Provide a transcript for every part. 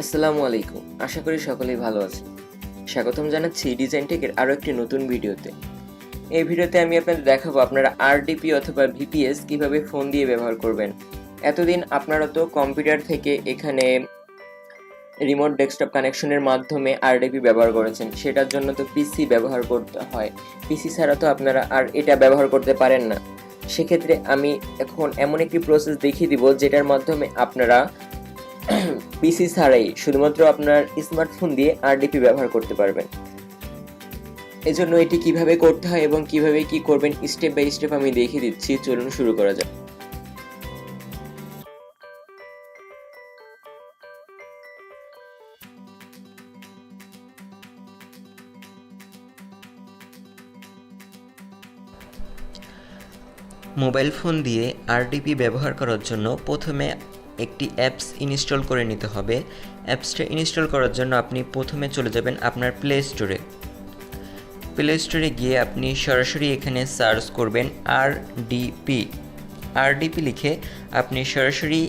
আসসালামু আলাইকুম। আশা করি সকলেই ভালো আছেন। স্বাগতম জানাচ্ছি ডিজাইন টেকের আরও একটি নতুন ভিডিওতে। এই ভিডিওতে আমি আপনাদের দেখাবো আপনারা আরডিপি অথবা ভিপিএস কিভাবে ফোন দিয়ে ব্যবহার করবেন। এতদিন আপনারা তো কম্পিউটার থেকে এখানে রিমোট ডেস্কটপ কানেকশনের মাধ্যমে আরডিপি ব্যবহার করেছেন, সেটার জন্য তো পিসি ব্যবহার করতে হয়। পিসি ছাড়া তো আপনারা আর এটা ব্যবহার করতে পারেন না। সেক্ষেত্রে আমি এখন এমন একটি প্রসেস দেখিয়ে দিব যেটার মাধ্যমে আপনারা পিসি ছাড়াই শুধুমাত্র আপনার স্মার্টফোন দিয়ে আরডিপি ব্যবহার করতে পারবেন। এজন্য এটি কিভাবে করতে হয় এবং কিভাবে কি করবেন স্টেপ বাই স্টেপ আমি দেখিয়ে দিচ্ছি। চলুন শুরু করা যাক। মোবাইল ফোন দিয়ে আরডিপি ব্যবহার করার জন্য প্রথমে একটি অ্যাপস ইনস্টল করে নিতে হবে। অ্যাপসটা ইনস্টল করার জন্য আপনি প্রথমে চলে যাবেন আপনার প্লে স্টোরে। প্লে স্টোরে গিয়ে আপনি সরাসরি এখানে সার্চ করবেন আরডিপি। আরডিপি লিখে আপনি সরাসরি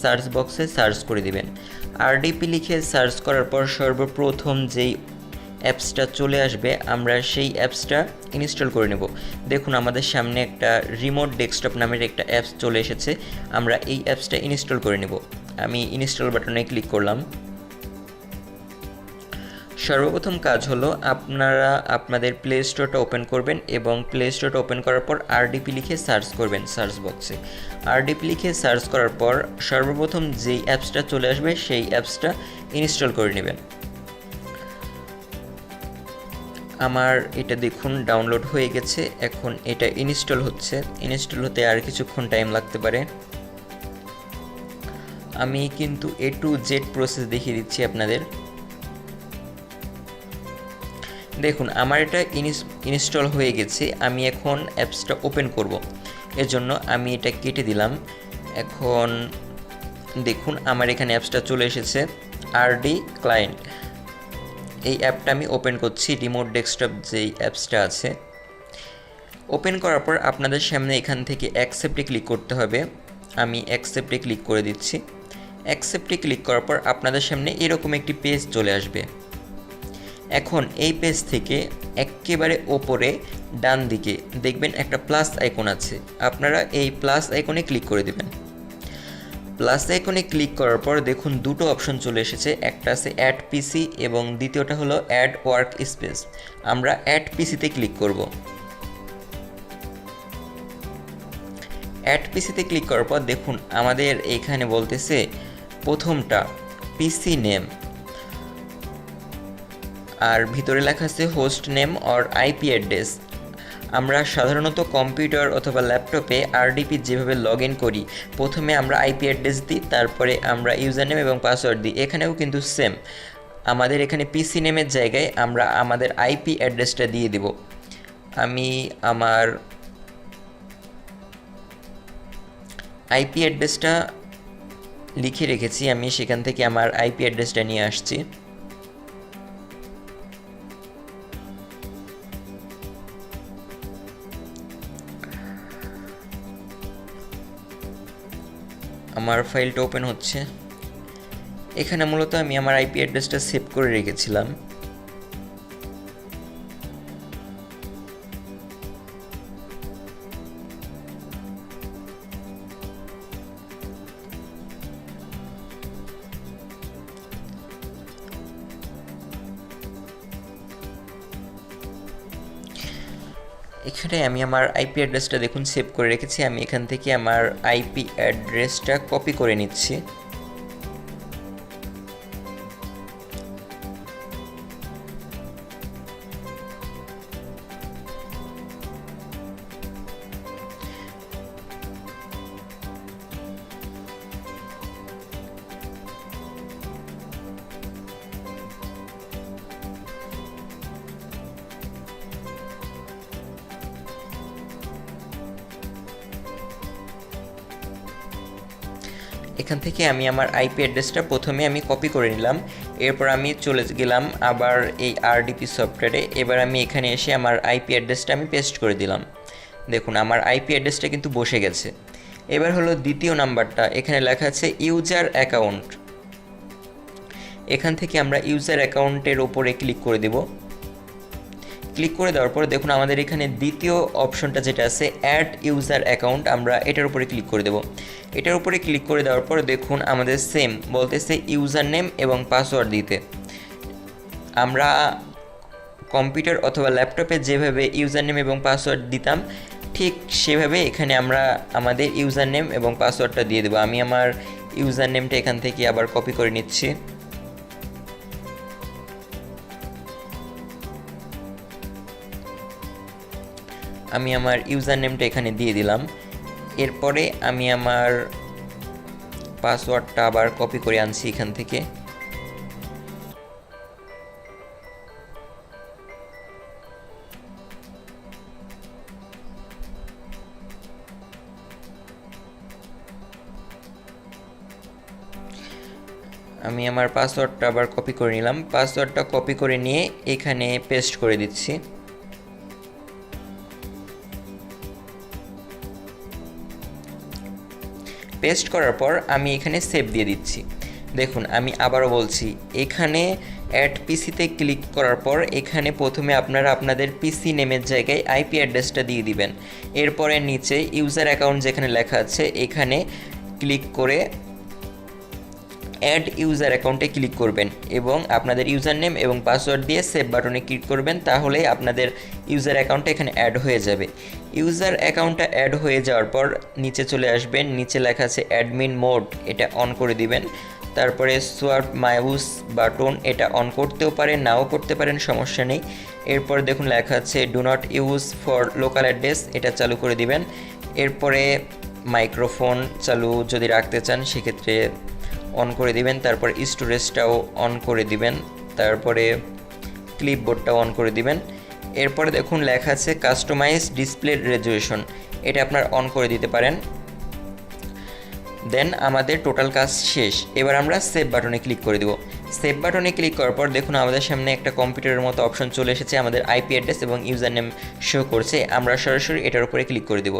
সার্চ বক্সে সার্চ করে দিবেন। আরডিপি লিখে সার্চ করার পর সর্বপ্রথম যেই অ্যাপসটা চলে আসবে আমরা সেই অ্যাপসটা ইনস্টল করে নেব। দেখুন আমাদের সামনে একটা রিমোট ডেস্কটপ নামের একটা অ্যাপস চলে এসেছে। আমরা এই অ্যাপসটা ইনস্টল করে নেব। আমি ইনস্টল বাটনে ক্লিক করলাম। সর্বপ্রথম কাজ হলো আপনারা আপনাদের প্লে স্টোরটা ওপেন করবেন এবং প্লে স্টোরটা ওপেন করার পর আরডিপি লিখে সার্চ করবেন সার্চ বক্সে। আরডিপি লিখে সার্চ করার পর সর্বপ্রথম যেই অ্যাপসটা চলে আসবে সেই অ্যাপসটা ইনস্টল করে নেবেন। আমার এটা দেখুন ডাউনলোড হয়ে গেছে। এখন এটা ইনস্টল হচ্ছে। ইনস্টল হতে আর কিছুক্ষণ টাইম লাগতে পারে। আমি কিন্তু A to Z প্রসেস দেখিয়ে দিচ্ছি আপনাদের। দেখুন আমার এটা ইনস্টল হয়ে গেছে। আমি এখন অ্যাপসটা ওপেন করব। এজন্য আমি এটা কেটে দিলাম। এখন দেখুন আমার এখানে অ্যাপসটা চলে এসেছে, আরডি ক্লায়েন্ট। এই অ্যাপটা আমি ওপেন করছি, রিমোট ডেস্কটপ যেই অ্যাপসটা আছে। ওপেন করার পর আপনাদের সামনে এখান থেকে অ্যাকসেপ্টে ক্লিক করতে হবে। আমি অ্যাকসেপ্টে ক্লিক করে দিচ্ছি। অ্যাকসেপ্টে ক্লিক করার পর আপনাদের সামনে এরকম একটি পেজ চলে আসবে। এখন এই পেজ থেকে একেবারে ওপরে ডান দিকে দেখবেন একটা প্লাস আইকন আছে। আপনারা এই প্লাস আইকনে ক্লিক করে দেবেন। প্লাস আইকনে ক্লিক করার পর দেখুন দুটো অপশন চলে এসেছে। একটা আছে অ্যাড পিসি এবং দ্বিতীয়টা হলো অ্যাড ওয়ার্ক স্পেস। আমরা অ্যাড পিসিতে ক্লিক করব। অ্যাড পিসিতে ক্লিক করার পর দেখুন আমাদের এখানে বলতেছে প্রথমটা পিসি নেম, আর ভিতরে লেখা আছে host name or IP address. আমরা সাধারণত কম্পিউটার অথবা ল্যাপটপে আরডিপি যেভাবে লগ ইন করি, প্রথমে আমরা আইপি অ্যাড্রেস দিই, তারপরে আমরা ইউজার নেম এবং পাসওয়ার্ড দিই। এখানেও কিন্তু সেম। আমাদের এখানে পিসি নেমের জায়গায় আমরা আমাদের আইপি অ্যাড্রেসটা দিয়ে দেব। আমি আমার আইপি অ্যাড্রেসটা লিখে রেখেছি। আমি সেখান থেকে আমার আইপি অ্যাড্রেসটা নিয়ে আসছি। আমার ফাইলটা ওপেন হচ্ছে। এখানে মূলত আমি আমার আইপি অ্যাড্রেসটা সেভ করে রেখেছিলাম। এখানে আমি আমার আইপি অ্যাড্রেসটা দেখুন সেভ করে রেখেছি। আমি এখান থেকে আমার আইপি অ্যাড্রেসটা কপি করে নিচ্ছি। এখান থেকে আমি আমার আইপি অ্যাড্রেসটা প্রথমে আমি কপি করে নিলাম। এরপর আমি চলে গেলাম আবার এই আরডিপি সফটওয়্যারে। এবার আমি এখানে এসে আমার আইপি অ্যাড্রেসটা আমি পেস্ট করে দিলাম। দেখুন আমার আইপি অ্যাড্রেসটা কিন্তু বসে গেছে। এবার হলো দ্বিতীয় নাম্বারটা, এখানে লেখা আছে ইউজার অ্যাকাউন্ট। এখান থেকে আমরা ইউজার অ্যাকাউন্টের ওপরে ক্লিক করে দেব। ক্লিক করে দেওয়ার পর দেখুন আমাদের এখানে দ্বিতীয় অপশনটা যেটা আছে অ্যাড ইউজার অ্যাকাউন্ট, আমরা এটার উপরে ক্লিক করে দেব। এটার উপরে ক্লিক করে দেওয়ার পর দেখুন আমাদের সেম বলতেছে ইউজার নেম এবং পাসওয়ার্ড দিতে। আমরা কম্পিউটার অথবা ল্যাপটপে যেভাবে ইউজার নেম এবং পাসওয়ার্ড দিতাম ঠিক সেভাবে এখানে আমরা আমাদের ইউজার নেম এবং পাসওয়ার্ডটা দিয়ে দেবো। আমি আমার ইউজার নেমটা এখান থেকে আবার কপি করে নিচ্ছি। আমি আমার ইউজার নেমটা এখানে দিয়ে দিলাম। এরপরে আমি আমার পাসওয়ার্ডটা আবার কপি করে আনছি এখান থেকে। আমি আমার পাসওয়ার্ডটা আবার কপি করে নিলাম। পাসওয়ার্ডটা কপি করে নিয়ে এখানে পেস্ট করে দিচ্ছি। পেস্ট করার পর আমি এখানে সেভ দিয়ে দিচ্ছি। দেখুন আমি আবারও বলছি, এখানে অ্যাড পিসিতে ক্লিক করার পর এখানে প্রথমে আপনারা আপনাদের পিসি নেমের জায়গায় আইপি অ্যাড্রেসটা দিয়ে দিবেন। এরপরে নিচে ইউজার অ্যাকাউন্ট যেখানে লেখা আছে এখানে ক্লিক করে অ্যাড ইউজার অ্যাকাউন্টে ক্লিক করবেন এবং আপনাদের ইউজার নেম এবং পাসওয়ার্ড দিয়ে সেভ বাটনে ক্লিক করবেন, তাহলেই আপনাদের ইউজার অ্যাকাউন্টটা এখানে অ্যাড হয়ে যাবে। ইউজার অ্যাকাউন্টটা অ্যাড হয়ে যাওয়ার পর নিচে চলে আসবেন, নিচে লেখা আছে অ্যাডমিন মোড, এটা অন করে দিবেন। তারপরে সোয়াপ মাউস বাটন, এটা অন করতেও পারেন নাও করতে পারেন, সমস্যা নেই। এরপর দেখুন লেখা আছে do not use for local address, এটা চালু করে দিবেন। এরপরে মাইক্রোফোন চালু যদি রাখতে চান সেক্ষেত্রে অন করে দিবেন। তারপর স্টোরেজটাও অন করে দিবেন। তারপরে ক্লিপবোর্ডটাও অন করে দিবেন। এরপরে দেখুন লেখা আছে কাস্টমাইজ ডিসপ্লে রেজুলেশন, এটা আপনার অন করে দিতে পারেন। দেন আমাদের টোটাল কাজ শেষ। এবার আমরা সেভ বাটনে ক্লিক করে দেব। সেভ বাটনে ক্লিক করার পর দেখুন আমাদের সামনে একটা কম্পিউটারের মতো অপশন চলে এসেছে, আমাদের আইপি অ্যাড্রেস এবং ইউজার নেম শো করছে। আমরা সরাসরি এটার উপরে ক্লিক করে দেব।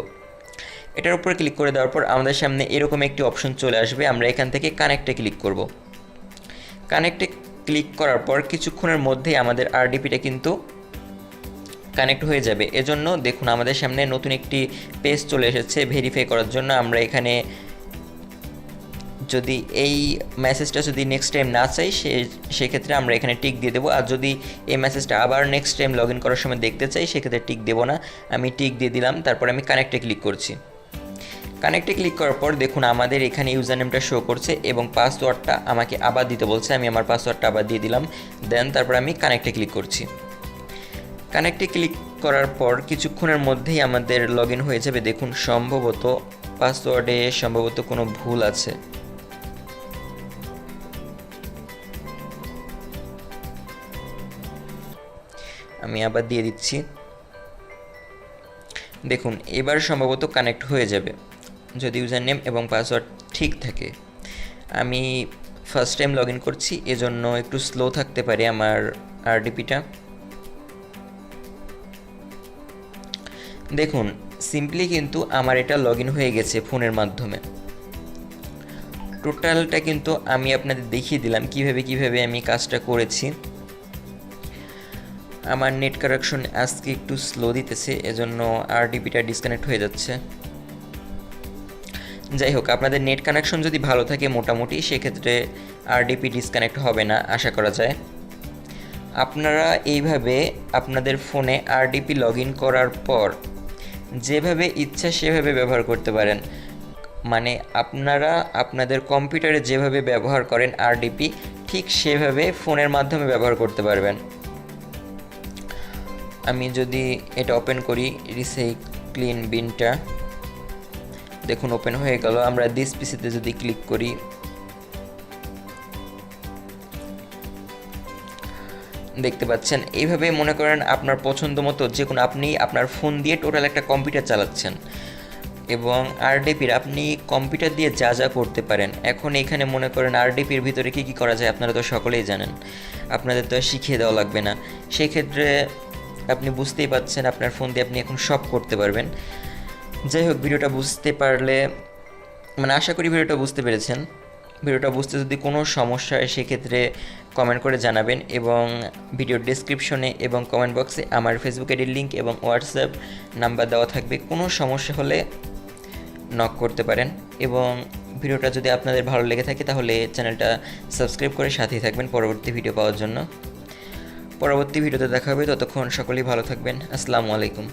এটার উপরে ক্লিক করে দেওয়ার পর আমাদের সামনে এরকম একটি অপশন চলে আসবে। আমরা এখান থেকে কানেক্টে ক্লিক করব। কানেক্টে ক্লিক করার পর কিছুক্ষণের মধ্যেই আমাদের আরডিপিটা কিন্তু কানেক্ট হয়ে যাবে। এজন্য দেখুন আমাদের সামনে নতুন একটি পেজ চলে এসেছে ভেরিফাই করার জন্য। আমরা এখানে যদি এই মেসেজটা যদি নেক্সট টাইম না চাই সেক্ষেত্রে আমরা এখানে টিক দিয়ে দেবো। আর যদি এই মেসেজটা আবার নেক্সট টাইম লগ ইন করার সময় দেখতে চাই সেক্ষেত্রে টিক দেবো না, আমি টিক দিয়ে দিলাম। তারপর আমি কানেক্টে ক্লিক করছি। কানেক্টে ক্লিক করার পর দেখুন আমাদের এখানে ইউজার নেমটা শো করছে এবং পাসওয়ার্ডটা আমাকে আবার দিতে বলছে। আমি আমার পাসওয়ার্ডটা আবার দিয়ে দিলাম। দেন তারপর আমি কানেক্টে ক্লিক করছি। কানেক্টে ক্লিক করার পর কিছুক্ষণের মধ্যেই আমাদের লগ ইন হয়ে যাবে। দেখুন সম্ভবত পাসওয়ার্ডে সম্ভবত কোনো ভুল আছে। আমি আবার দিয়ে দিচ্ছি। দেখুন এবার সম্ভবত কানেক্ট হয়ে যাবে যদি ইউজার নেম এবং পাসওয়ার্ড ঠিক থাকে। আমি ফার্স্ট টাইম লগ ইন করছি, এজন্য একটু স্লো থাকতে পারে আমার আরডিপিটা। দেখুন সিম্পলি কিন্তু আমার এটা লগ ইন হয়ে গেছে ফোনের মাধ্যমে। টোটালটা কিন্তু আমি আপনাদের দেখিয়ে দিলাম কিভাবে আমি কাজটা করেছি। আমার নেট কানেকশন আজকে একটু স্লো দিতেছে, এজন্য আরডিপিটা ডিসকানেক্ট হয়ে যাচ্ছে। যাই হোক, আপনাদের নেট কানেকশন যদি ভালো থাকে মোটামুটি সেক্ষেত্রে আরডিপি ডিসকানেক্ট হবে না আশা করা যায়। আপনারা এইভাবে আপনাদের ফোনে আরডিপি লগ ইন করার পর যেভাবে ইচ্ছা সেভাবে ব্যবহার করতে পারেন। মানে আপনারা আপনাদের কম্পিউটারে যেভাবে ব্যবহার করেন আরডিপি ঠিক সেভাবে ফোনের মাধ্যমে ব্যবহার করতে পারবেন। আমি যদি এটা ওপেন করি রিসাইক্লিং বিনটা, দেখুন ওপেন হয়ে গেল। আমরা দিস পিসিতে যদি ক্লিক করি দেখতে পাচ্ছেন এইভাবে মনে করেন আপনার পছন্দ মতো যে কোনো আপনি আপনার ফোন দিয়ে টোটাল একটা কম্পিউটার চালাচ্ছেন এবং আরডিপির আপনি কম্পিউটার দিয়ে যা যা করতে পারেন। এখন এখানে মনে করেন আরডিপির ভিতরে কী কী করা যায় আপনারা তো সকলেই জানেন, আপনাদের তো আর শিখিয়ে দেওয়া লাগবে না। সেক্ষেত্রে আপনি বুঝতেই পাচ্ছেন আপনার ফোন দিয়ে আপনি এখন সব করতে পারবেন। যাই হোক, ভিডিওটা বুঝতে পারলে আশা করি ভিডিওটা বুঝতে পেরেছেন। ভিডিওটা বুঝতে যদি কোনো সমস্যা হয় সেক্ষেত্রে কমেন্ট করে জানাবেন, এবং ভিডিওর ডেসক্রিপশনে এবং কমেন্ট বক্সে আমার ফেসবুক আইডির লিঙ্ক এবং হোয়াটসঅ্যাপ নাম্বার দেওয়া থাকবে। কোনো সমস্যা হলে নক করতে পারেন, এবং ভিডিওটা যদি আপনাদের ভালো লেগে থাকে তাহলে চ্যানেলটা সাবস্ক্রাইব করে সাথেই থাকবেন পরবর্তী ভিডিও পাওয়ার জন্য। পরবর্তী ভিডিওতে দেখা হবে, ততক্ষণ সকলেই ভালো থাকবেন। আসসালামু আলাইকুম।